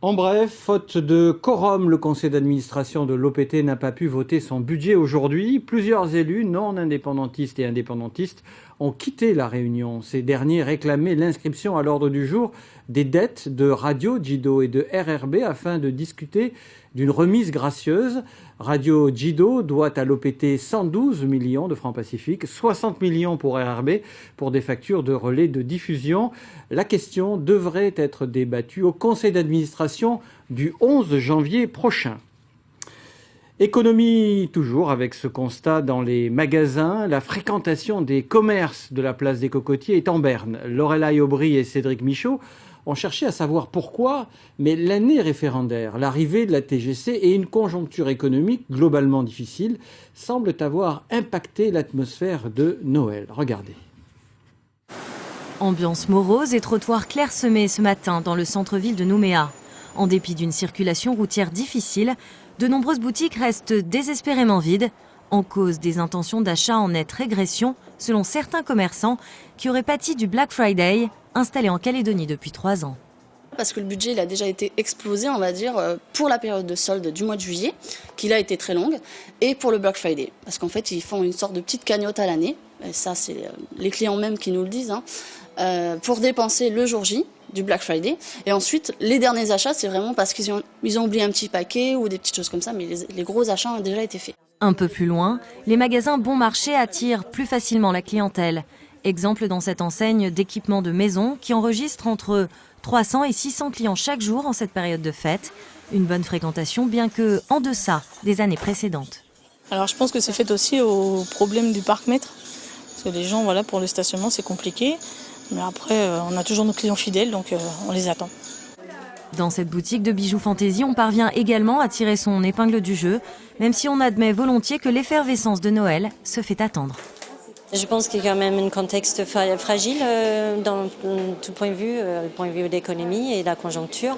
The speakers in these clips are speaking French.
En bref, faute de quorum, le conseil d'administration de l'OPT n'a pas pu voter son budget aujourd'hui. Plusieurs élus non indépendantistes et indépendantistes ont quitté la réunion. Ces derniers réclamaient l'inscription à l'ordre du jour des dettes de Radio Djido et de RRB afin de discuter d'une remise gracieuse. Radio Djido doit à l'OPT 112 millions de francs pacifiques, 60 millions pour RRB pour des factures de relais de diffusion. La question devrait être débattue au conseil d'administration du 11 janvier prochain. Économie toujours avec ce constat dans les magasins. La fréquentation des commerces de la place des Cocotiers est en berne. Lorelai Aubry et Cédric Michaud ont cherché à savoir pourquoi, mais l'année référendaire, l'arrivée de la TGC et une conjoncture économique globalement difficile semblent avoir impacté l'atmosphère de Noël. Regardez. Ambiance morose et trottoirs clairsemés ce matin dans le centre-ville de Nouméa. En dépit d'une circulation routière difficile, de nombreuses boutiques restent désespérément vides, en cause des intentions d'achat en nette régression, selon certains commerçants qui auraient pâti du Black Friday, installé en Calédonie depuis 3 ans. Parce que le budget il a déjà été explosé, on va dire, pour la période de solde du mois de juillet, qui a été très longue, et pour le Black Friday. Parce qu'en fait, ils font une sorte de petite cagnotte à l'année, et ça c'est les clients même qui nous le disent, pour dépenser le jour J du Black Friday. Et ensuite, les derniers achats, c'est vraiment parce qu'ils ont oublié un petit paquet ou des petites choses comme ça, mais les gros achats ont déjà été faits. Un peu plus loin, les magasins bon marché attirent plus facilement la clientèle. Exemple dans cette enseigne d'équipements de maison qui enregistre entre 300 et 600 clients chaque jour en cette période de fête. Une bonne fréquentation, bien que en deçà des années précédentes. Alors je pense que c'est fait aussi au problème du parc-mètre. Parce que les gens, voilà, pour le stationnement, c'est compliqué. Mais après, on a toujours nos clients fidèles, donc on les attend. Dans cette boutique de bijoux fantaisie, on parvient également à tirer son épingle du jeu, même si on admet volontiers que l'effervescence de Noël se fait attendre. Je pense qu'il y a quand même un contexte fragile dans tout point de vue, le point de vue de l'économie et de la conjoncture.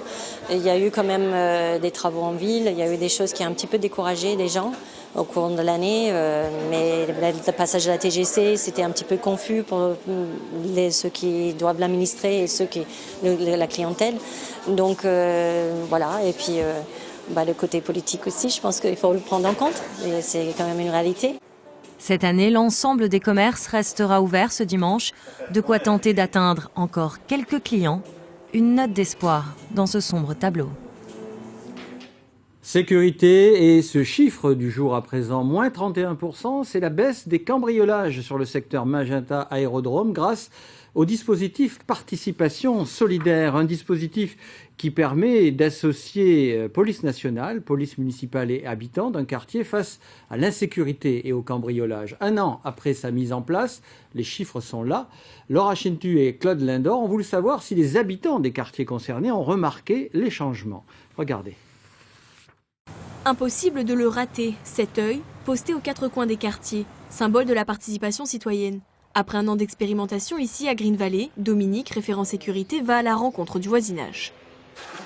Il y a eu quand même des travaux en ville, il y a eu des choses qui ont un petit peu découragé les gens au cours de l'année, mais le passage de la TGC, c'était un petit peu confus pour ceux qui doivent l'administrer et la clientèle. Donc voilà, et puis le côté politique aussi, je pense qu'il faut le prendre en compte, et c'est quand même une réalité. Cette année, l'ensemble des commerces restera ouvert ce dimanche, de quoi tenter d'atteindre encore quelques clients. Une note d'espoir dans ce sombre tableau. Sécurité et ce chiffre du jour à présent, moins 31%, c'est la baisse des cambriolages sur le secteur Magenta Aérodrome grâce au dispositif Participation Solidaire, un dispositif qui permet d'associer police nationale, police municipale et habitants d'un quartier face à l'insécurité et au cambriolage. 1 an après sa mise en place, les chiffres sont là. Laura Chintu et Claude Lindor ont voulu savoir si les habitants des quartiers concernés ont remarqué les changements. Regardez. Impossible de le rater, cet œil posté aux 4 coins des quartiers, symbole de la participation citoyenne. Après 1 an d'expérimentation ici à Green Valley, Dominique, référent sécurité, va à la rencontre du voisinage.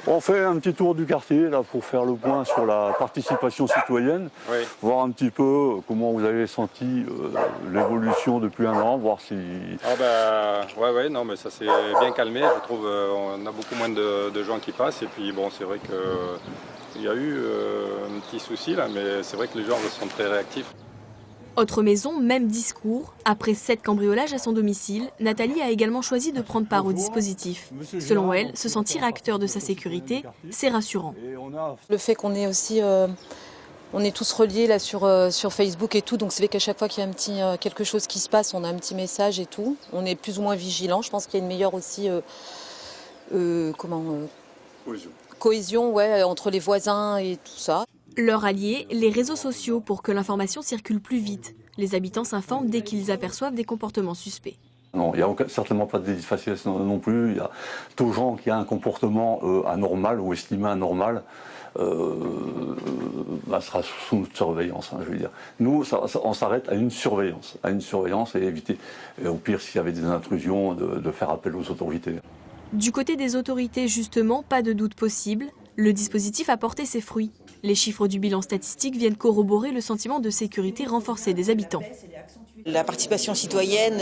On fait un petit tour du quartier là pour faire le point sur la participation citoyenne, oui. Voir un petit peu comment vous avez senti l'évolution depuis 1 an, voir si... Ouais, non mais ça s'est bien calmé, je trouve on a beaucoup moins de gens qui passent et puis bon c'est vrai qu'il y a eu un petit souci là mais c'est vrai que les gens sont très réactifs. Autre maison, même discours. Après 7 cambriolages à son domicile, Nathalie a également choisi de prendre part au dispositif. Selon elle, se sentir acteur de sa sécurité, c'est rassurant. Le fait qu'on est aussi, on est tous reliés là sur Facebook et tout, donc c'est vrai qu'à chaque fois qu'il y a quelque chose qui se passe, on a un petit message et tout. On est plus ou moins vigilant. Je pense qu'il y a une meilleure aussi, cohésion, ouais, entre les voisins et tout ça. Leur allié, les réseaux sociaux pour que l'information circule plus vite. Les habitants s'informent dès qu'ils aperçoivent des comportements suspects. Non, il n'y a certainement pas de défacilation non plus. Il y a tout gens qui a un comportement anormal ou estimé anormal sera sous notre surveillance, je veux dire. Nous, on s'arrête à une surveillance et éviter, au pire, s'il y avait des intrusions, de faire appel aux autorités. Du côté des autorités, justement, pas de doute possible. Le dispositif a porté ses fruits. Les chiffres du bilan statistique viennent corroborer le sentiment de sécurité renforcé des habitants. La participation citoyenne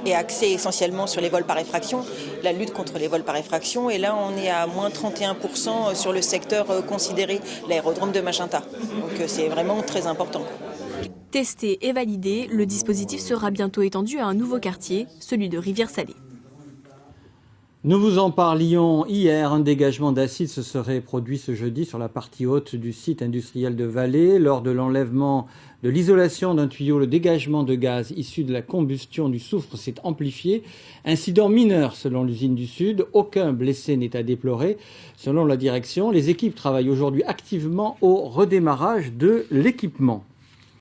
est axée essentiellement sur les vols par effraction, la lutte contre les vols par effraction. Et là, on est à moins 31% sur le secteur considéré, l'aérodrome de Magenta. Donc c'est vraiment très important. Testé et validé, le dispositif sera bientôt étendu à un nouveau quartier, celui de Rivière-Salée. Nous vous en parlions hier, un dégagement d'acide se serait produit ce jeudi sur la partie haute du site industriel de Vallée. Lors de l'enlèvement de l'isolation d'un tuyau, le dégagement de gaz issu de la combustion du soufre s'est amplifié. Incident mineur selon l'usine du Sud, aucun blessé n'est à déplorer. Selon la direction, les équipes travaillent aujourd'hui activement au redémarrage de l'équipement.